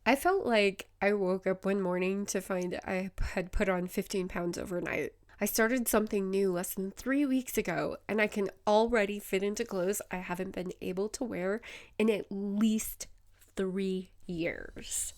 I felt like I woke up one morning to find I had put on 15 pounds overnight. I started something new less than 3 weeks ago, and I can already fit into clothes I haven't been able to wear in at least 3 years.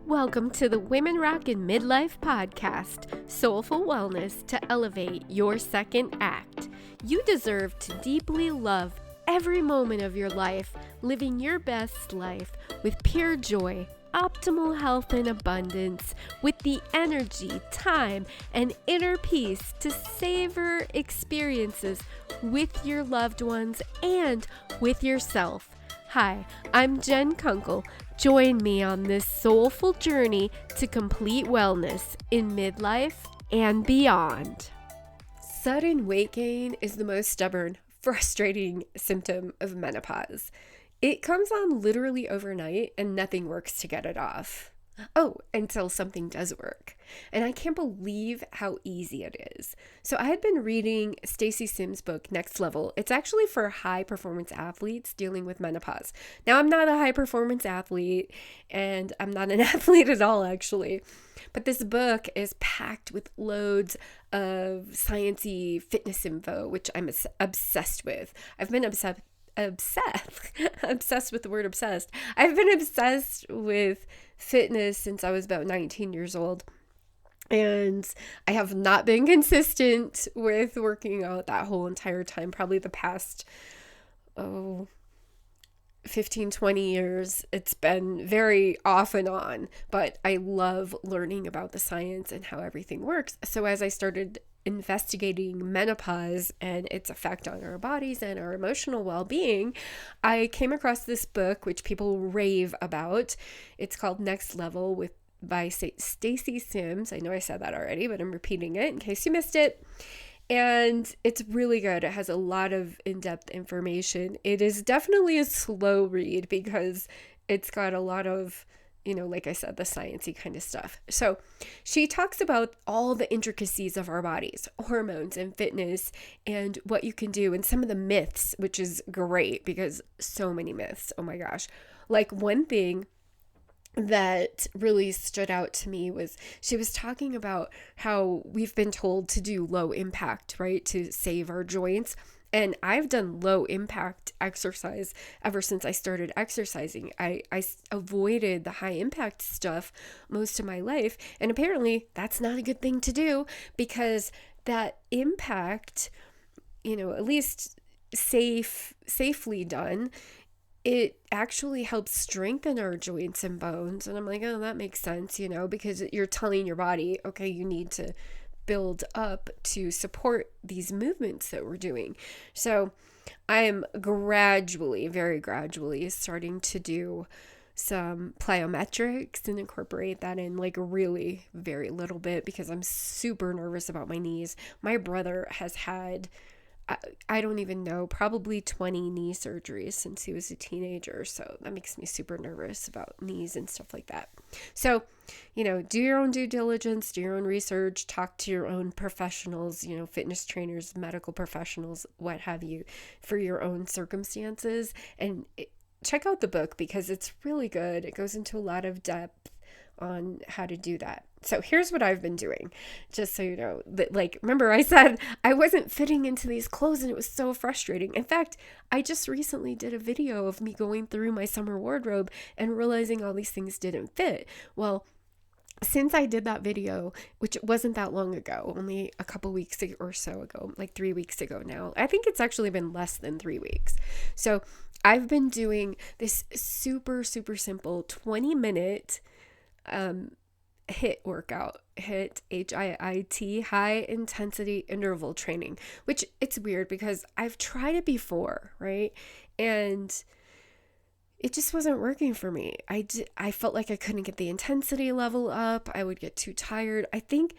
Welcome to the Women Rock in Midlife podcast, soulful wellness to elevate your second act. You deserve to deeply love every moment of your life, living your best life with pure joy, optimal health and abundance, with the energy, time, and inner peace to savor experiences with your loved ones and with yourself. Hi, I'm Jen Kunkel. Join me on this soulful journey to complete wellness in midlife and beyond. Sudden weight gain is the most stubborn, frustrating symptom of menopause. It comes on literally overnight and nothing works to get it off. Oh, until something does work. And I can't believe how easy it is. So I had been reading Stacy Sims' book, Next Level. It's actually for high performance athletes dealing with menopause. Now, I'm not a high performance athlete, and I'm not an athlete at all, actually. But this book is packed with loads of sciencey fitness info, which I'm obsessed with. I've been obsessed with the word obsessed. I've been obsessed with fitness since I was about 19 years old. And I have not been consistent with working out that whole entire time, probably the past 15, 20 years. It's been very off and on, but I love learning about the science and how everything works. So as I started investigating menopause and its effect on our bodies and our emotional well-being, I came across this book, which people rave about. It's called Next Level by Stacy Sims. I know I said that already, but I'm repeating it in case you missed it. And it's really good. It has a lot of in-depth information. It is definitely a slow read because it's got a lot of, like I said, the sciencey kind of stuff. So she talks about all the intricacies of our bodies, hormones and fitness, and what you can do, and some of the myths, which is great because so many myths. Oh my gosh. Like one thing that really stood out to me was she was talking about how we've been told to do low impact, right? To save our joints. And I've done low impact exercise ever since I started exercising. I avoided the high impact stuff most of my life. And apparently that's not a good thing to do because that impact, at least safely done, it actually helps strengthen our joints and bones. And I'm like, oh, that makes sense, because you're telling your body, okay, you need to build up to support these movements that we're doing. So I am very gradually starting to do some plyometrics and incorporate that in like really very little bit because I'm super nervous about my knees. My brother has had I don't even know, probably 20 knee surgeries since he was a teenager. So that makes me super nervous about knees and stuff like that. So, do your own due diligence, do your own research, talk to your own professionals, fitness trainers, medical professionals, what have you, for your own circumstances. And check out the book because it's really good. It goes into a lot of depth on how to do that. So here's what I've been doing, just so you know, that remember I said I wasn't fitting into these clothes and it was so frustrating. In fact, I just recently did a video of me going through my summer wardrobe and realizing all these things didn't fit. Well, since I did that video, which wasn't that long ago, only a couple weeks or so ago, like 3 weeks ago now, I think it's actually been less than 3 weeks. So I've been doing this super, super simple 20-minute HIIT workout, HIIT, HIIT, high intensity interval training, which it's weird because I've tried it before, right? And it just wasn't working for me. I felt like I couldn't get the intensity level up. I would get too tired. I think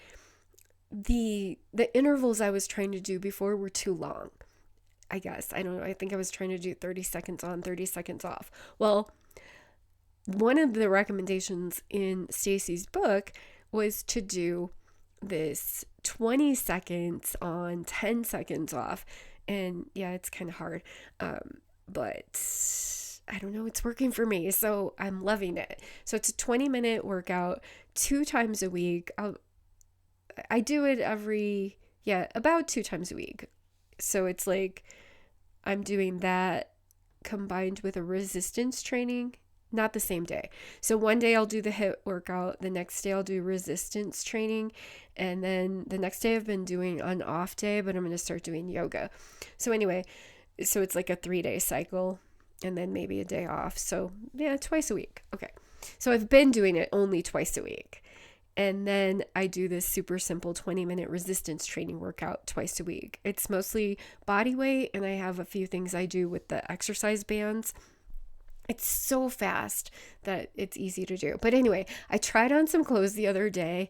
the intervals I was trying to do before were too long. I guess. I don't know. I think I was trying to do 30 seconds on, 30 seconds off. Well, one of the recommendations in Stacy's book was to do this 20 seconds on, 10 seconds off. And yeah, it's kind of hard. But I don't know, it's working for me. So I'm loving it. So it's a 20-minute workout 2 times a week. I do it about 2 times a week. So it's like I'm doing that combined with a resistance training, not the same day. So one day I'll do the HIIT workout, the next day I'll do resistance training, and then the next day I've been doing an off day, but I'm going to start doing yoga. So anyway, so it's like a 3-day cycle and then maybe a day off. So yeah, twice a week. Okay. So I've been doing it only twice a week. And then I do this super simple 20-minute resistance training workout twice a week. It's mostly body weight, and I have a few things I do with the exercise bands. It's so fast that it's easy to do. But anyway, I tried on some clothes the other day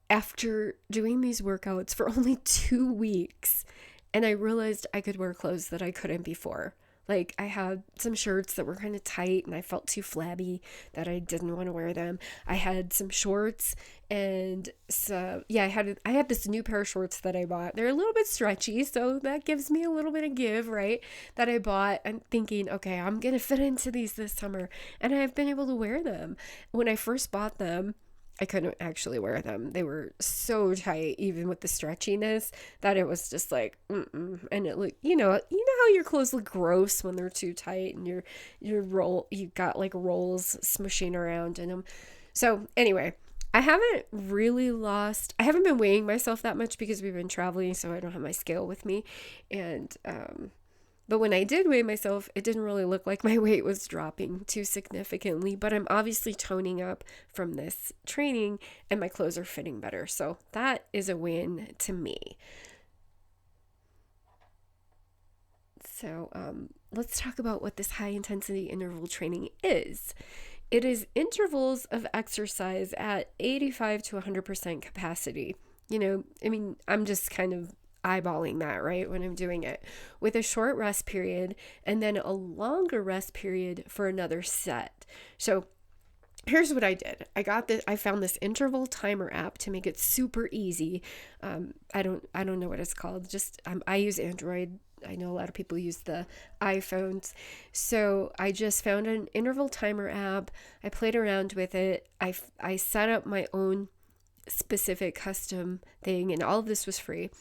after doing these workouts for only 2 weeks, and I realized I could wear clothes that I couldn't before. Like I had some shirts that were kind of tight and I felt too flabby that I didn't want to wear them. I had some shorts and so yeah, I had this new pair of shorts that I bought. They're a little bit stretchy, so that gives me a little bit of give, right? That I bought and thinking, okay, I'm going to fit into these this summer, and I've been able to wear them. When I first bought them, I couldn't actually wear them. They were so tight, even with the stretchiness, that it was just like, and it looked, you know how your clothes look gross when they're too tight, and you got like rolls smushing around in them. So anyway, I haven't been weighing myself that much because we've been traveling, so I don't have my scale with me, and but when I did weigh myself, it didn't really look like my weight was dropping too significantly, but I'm obviously toning up from this training and my clothes are fitting better. So that is a win to me. So let's talk about what this high intensity interval training is. It is intervals of exercise at 85 to 100% capacity. I'm just kind of eyeballing that, right, when I'm doing it, with a short rest period and then a longer rest period for another set. So here's what I did. I found this interval timer app to make it super easy. I don't know what it's called. I use Android. I know a lot of people use the iPhones. So I just found an interval timer app. I played around with it. I set up my own specific custom thing, and all of this was free.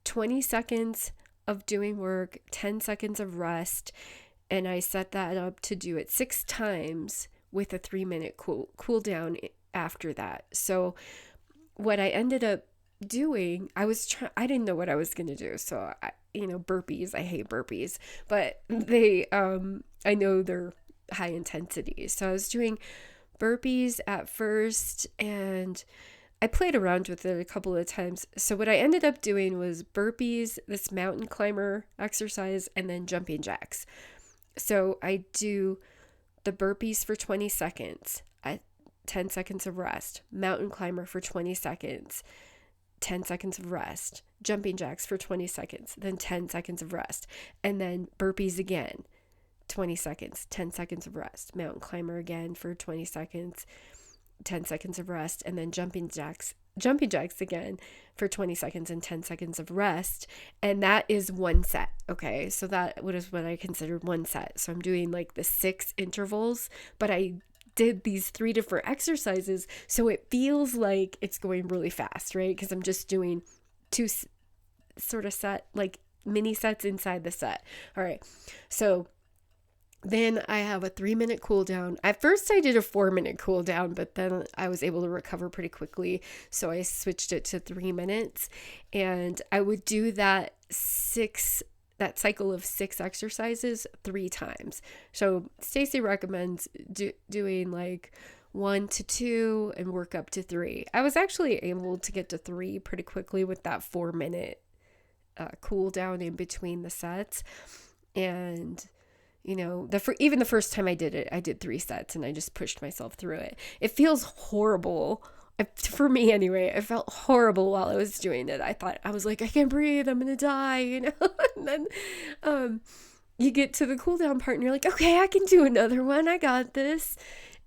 20 seconds of doing work, 10 seconds of rest, and I set that up to do it 6 times with a 3-minute cool down after that. So what I ended up doing, I didn't know what I was going to do. So burpees, I hate burpees, but I know they're high intensity. So I was doing burpees at first, and I played around with it a couple of times. So what I ended up doing was burpees, this mountain climber exercise, and then jumping jacks. So I do the burpees for 20 seconds, 10 seconds of rest, mountain climber for 20 seconds, 10 seconds of rest, jumping jacks for 20 seconds, then 10 seconds of rest, and then burpees again, 20 seconds, 10 seconds of rest, mountain climber again for 20 seconds, 10 seconds of rest, and then jumping jacks again for 20 seconds and 10 seconds of rest. And that is one set. Okay. So that is what I considered one set. So I'm doing like the 6 intervals, but I did these 3 different exercises. So it feels like it's going really fast, right? Because I'm just doing 2 sort of set, like mini sets inside the set. All right. So then I have a 3-minute cool down. At first I did a 4-minute cool down, but then I was able to recover pretty quickly. So I switched it to 3 minutes, and I would do that cycle of 6 exercises 3 times. So Stacy recommends doing like 1 to 2 and work up to 3. I was actually able to get to 3 pretty quickly with that 4-minute cool down in between the sets. And even the first time I did it, I did 3 sets and I just pushed myself through it. It feels horrible. For me anyway, it felt horrible while I was doing it. I was like, I can't breathe. I'm going to die, and then you get to the cool down part and you're like, okay, I can do another one. I got this.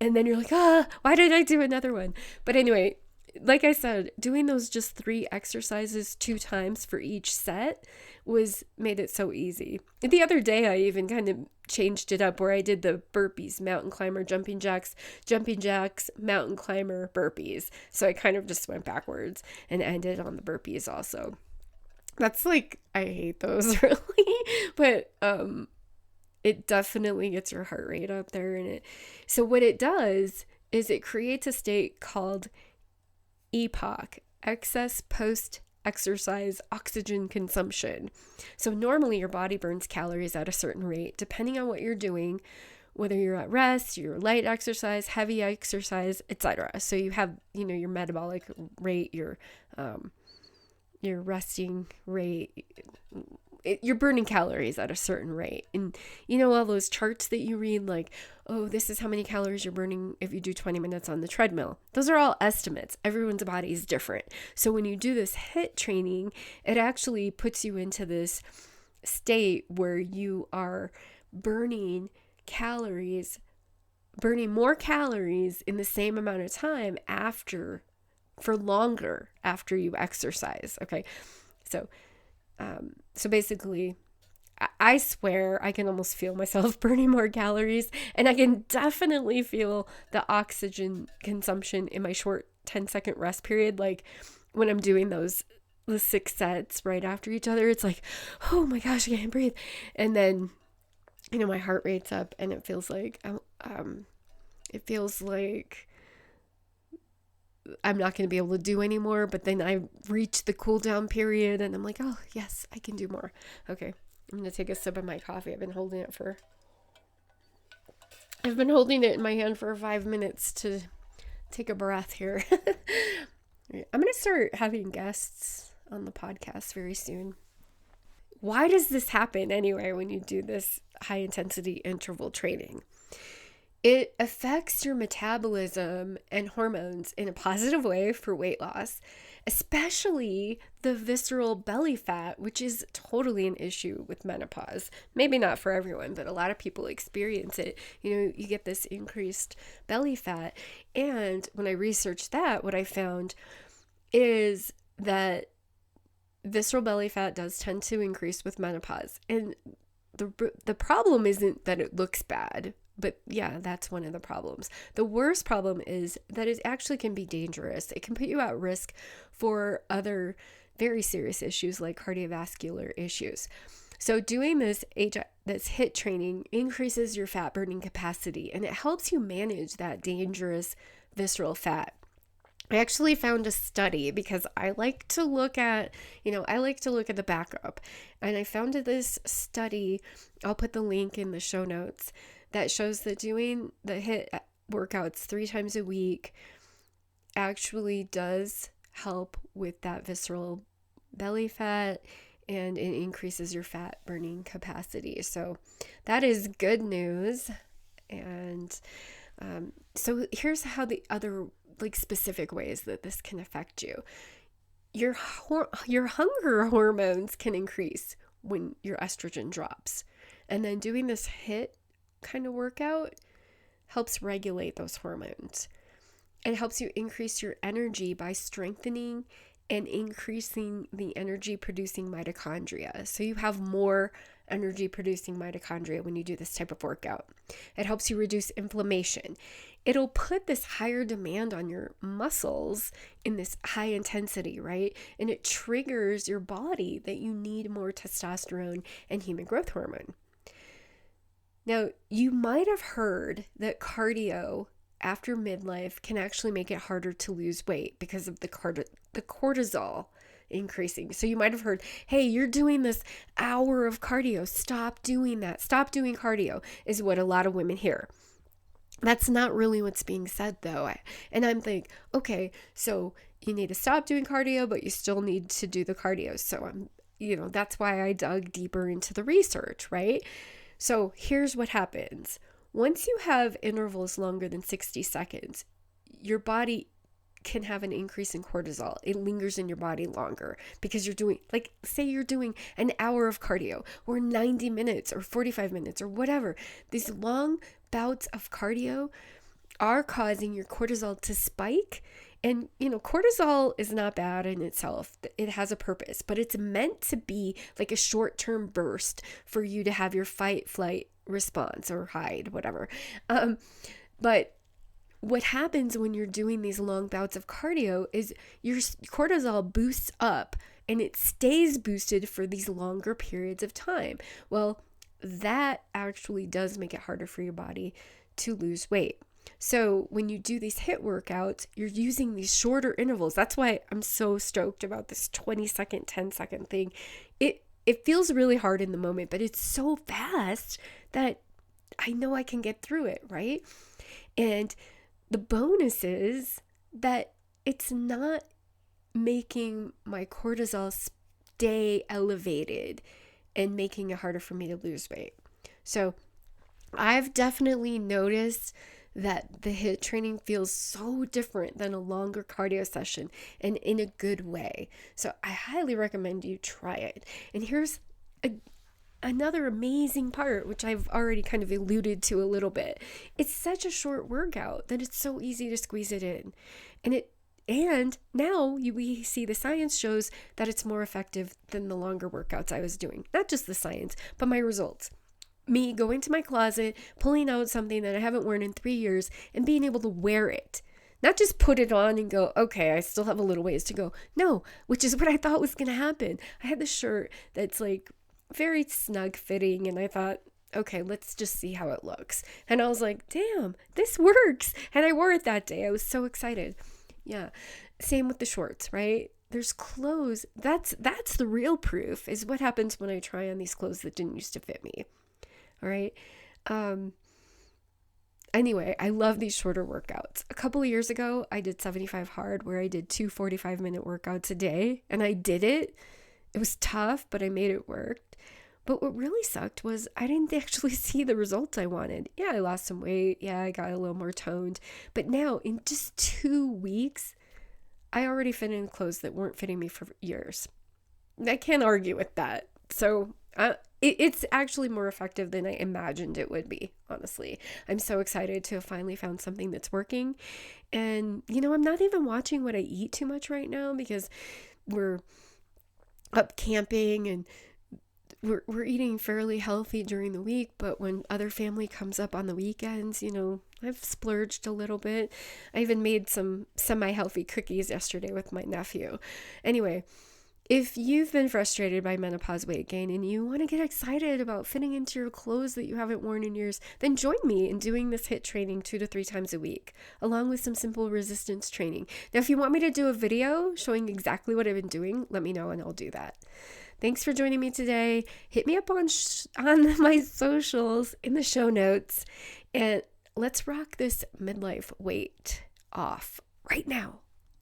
And then you're like, why did I do another one? But anyway, like I said, doing those just 3 exercises 2 times for each set made it so easy. The other day, I even kind of changed it up where I did the burpees, mountain climber, jumping jacks, mountain climber, burpees. So I kind of just went backwards and ended on the burpees also. That's like, I hate those really, but it definitely gets your heart rate up there. And so what it does is it creates a state called EPOC, excess post-exercise oxygen consumption. So normally your body burns calories at a certain rate, depending on what you're doing, whether you're at rest, your light exercise, heavy exercise, etc. So you have, your metabolic rate, your resting rate, you're burning calories at a certain rate. And all those charts that you read, like, oh, this is how many calories you're burning if you do 20 minutes on the treadmill. Those are all estimates. Everyone's body is different. So when you do this HIIT training, it actually puts you into this state where you are burning more calories in the same amount of time for longer after you exercise. Okay. So basically, I swear I can almost feel myself burning more calories, and I can definitely feel the oxygen consumption in my short 10-second rest period. Like when I'm doing the 6 sets right after each other, it's like, oh my gosh, I can't breathe. And then, my heart rate's up, and it feels like, I'm not going to be able to do anymore, but then I reach the cool down period and I'm like, oh yes, I can do more. Okay. I'm going to take a sip of my coffee. I've been holding it in my hand for 5 minutes to take a breath here. I'm going to start having guests on the podcast very soon. Why does this happen anyway when you do this high intensity interval training? It affects your metabolism and hormones in a positive way for weight loss, especially the visceral belly fat, which is totally an issue with menopause. Maybe not for everyone, but a lot of people experience it. You get this increased belly fat. And when I researched that, what I found is that visceral belly fat does tend to increase with menopause. And the problem isn't that it looks bad. But yeah, that's one of the problems. The worst problem is that it actually can be dangerous. It can put you at risk for other very serious issues like cardiovascular issues. So doing this HIIT training increases your fat burning capacity, and it helps you manage that dangerous visceral fat. I actually found a study because I like to look at the backup. And I found this study, I'll put the link in the show notes, that shows that doing the HIIT workouts 3 times a week actually does help with that visceral belly fat, and it increases your fat burning capacity. So that is good news. And so here's how the other specific ways that this can affect you. Your hunger hormones can increase when your estrogen drops. And then doing this HIIT kind of workout helps regulate those hormones. It helps you increase your energy by strengthening and increasing the energy producing mitochondria. So you have more energy producing mitochondria when you do this type of workout. It helps you reduce inflammation. It'll put this higher demand on your muscles in this high intensity, right? And it triggers your body that you need more testosterone and human growth hormone. Now, you might have heard that cardio after midlife can actually make it harder to lose weight because of the cortisol increasing. So you might have heard, hey, you're doing this hour of cardio. Stop doing that. Stop doing cardio is what a lot of women hear. That's not really what's being said though. And I'm thinking, okay, so you need to stop doing cardio, but you still need to do the cardio. So that's why I dug deeper into the research, right? So here's what happens. Once you have intervals longer than 60 seconds, your body can have an increase in cortisol. It lingers in your body longer because you're doing, say you're doing an hour of cardio or 90 minutes or 45 minutes or whatever. These long bouts of cardio are causing your cortisol to spike. And, cortisol is not bad in itself. It has a purpose, but it's meant to be like a short-term burst for you to have your fight, flight, response or hide, whatever. But what happens when you're doing these long bouts of cardio is your cortisol boosts up and it stays boosted for these longer periods of time. Well, that actually does make it harder for your body to lose weight. So when you do these HIIT workouts, you're using these shorter intervals. That's why I'm so stoked about this 20-second, 10-second thing. It feels really hard in the moment, but it's so fast that I know I can get through it, right? And the bonus is that it's not making my cortisol stay elevated and making it harder for me to lose weight. So I've definitely noticed that the HIIT training feels so different than a longer cardio session, and in a good way. So I highly recommend you try it. And here's another amazing part, which I've already kind of alluded to a little bit. It's such a short workout that it's so easy to squeeze it in. And now we see the science shows that it's more effective than the longer workouts I was doing. Not just the science, but my results. Me going to my closet, pulling out something that I haven't worn in 3 years and being able to wear it. Not just put it on and go, okay, I still have a little ways to go. No, which is what I thought was going to happen. I had this shirt that's like very snug fitting and I thought, okay, let's just see how it looks. And I was like, damn, this works. And I wore it that day. I was so excited. Yeah. Same with the shorts, right? There's clothes. That's the real proof is what happens when I try on these clothes that didn't used to fit me. All right. Anyway, I love these shorter workouts. A couple of years ago, I did 75 hard where I did 2 45-minute workouts a day and I did it. It was tough, but I made it work. But what really sucked was I didn't actually see the results I wanted. Yeah, I lost some weight. Yeah, I got a little more toned. But now in just 2 weeks, I already fit in clothes that weren't fitting me for years. I can't argue with that. So it's actually more effective than I imagined it would be, honestly. I'm so excited to have finally found something that's working. And, I'm not even watching what I eat too much right now because we're up camping and we're eating fairly healthy during the week. But when other family comes up on the weekends, I've splurged a little bit. I even made some semi-healthy cookies yesterday with my nephew. Anyway, if you've been frustrated by menopause weight gain and you want to get excited about fitting into your clothes that you haven't worn in years, then join me in doing this HIIT training 2 to 3 times a week, along with some simple resistance training. Now, if you want me to do a video showing exactly what I've been doing, let me know and I'll do that. Thanks for joining me today. Hit me up on my socials in the show notes, and let's rock this midlife weight off right now.